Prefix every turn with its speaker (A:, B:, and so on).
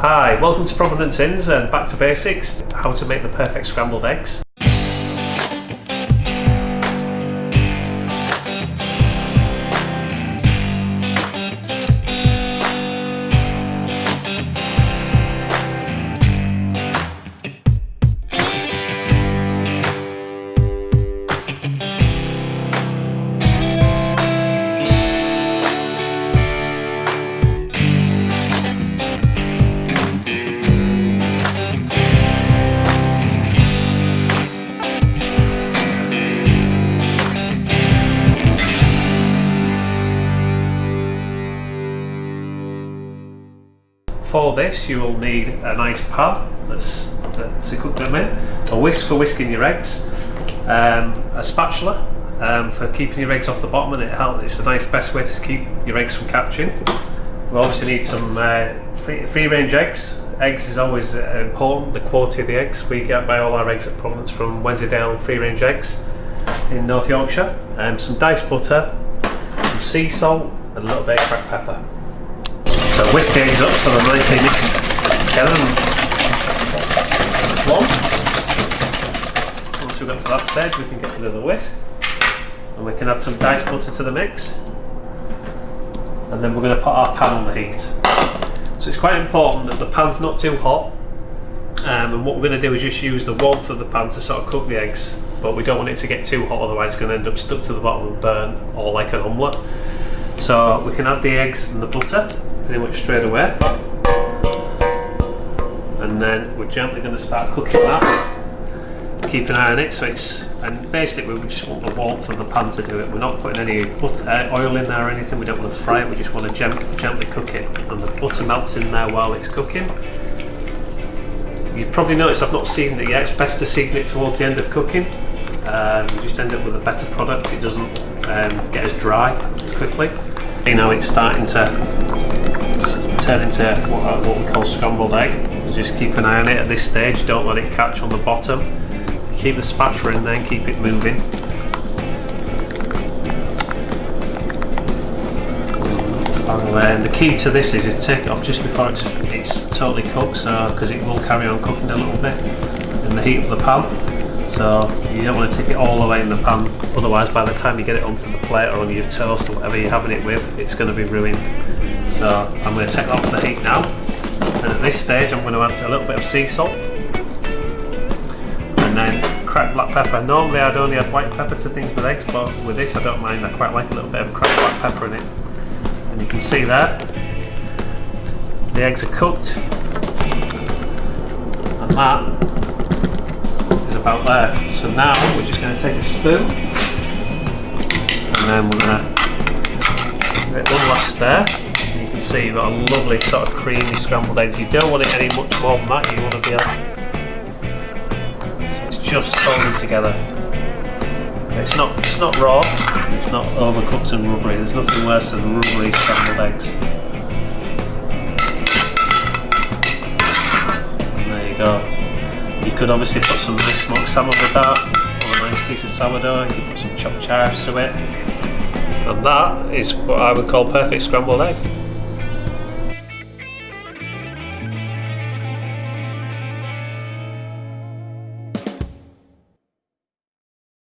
A: Hi, welcome to Provenance Inns and back to basics, how to make the perfect scrambled eggs. For this you will need a nice pan to cook them in, a whisk for whisking your eggs, a spatula for keeping your eggs off the bottom, and it's the best way to keep your eggs from catching. We obviously need some free range eggs. Eggs is always important, the quality of the eggs. We buy all our eggs at Provenance from Wensleydale free range eggs in North Yorkshire. Some diced butter, some sea salt and a little bit of cracked pepper. So whisk the eggs up so they're nicely mixed together. Once we've got to that stage, we can get rid of the whisk and we can add some diced butter to the mix, and then we're going to put our pan on the heat. So it's quite important that the pan's not too hot, and what we're going to do is just use the warmth of the pan to sort of cook the eggs, but we don't want it to get too hot, otherwise it's going to end up stuck to the bottom and burn, or like an omelette. So we can add the eggs and the butter pretty much straight away, and then we're gently going to start cooking that. Keep an eye on it, and basically we just want the warmth of the pan to do it. We're not putting any oil in there or anything, we don't want to fry it, we just want to gently cook it, and the butter melts in there while it's cooking. You probably noticed I've not seasoned it yet. It's best to season it towards the end of cooking. You just end up with a better product, it doesn't get as dry as quickly. You know, it's starting to turn into what we call scrambled egg. Just keep an eye on it at this stage, don't let it catch on the bottom. Keep the spatula in there and keep it moving. And the key to this is take it off just before it's totally cooked, so because it will carry on cooking a little bit in the heat of the pan. So you don't want to take it all the way in the pan, otherwise by the time you get it onto the plate or on your toast or whatever you're having it with, it's going to be ruined. So I'm going to take that off the heat now, and at this stage I'm going to add a little bit of sea salt and then cracked black pepper. Normally I'd only add white pepper to things with eggs, but with this I don't mind, I quite like a little bit of cracked black pepper in it. And you can see there, the eggs are cooked, and that is about there. So now we're just going to take a spoon and then we're going to give it one last stir. And you can see you've got a lovely sort of creamy scrambled egg. You don't want it any much more than that, you want to be able to, so it's just holding together. It's not raw, it's not overcooked and rubbery. There's nothing worse than rubbery scrambled eggs. And there you go. You could obviously put some nice smoked salmon with that, or a nice piece of sourdough. You could put some chopped chives to it. And that is what I would call perfect scrambled egg.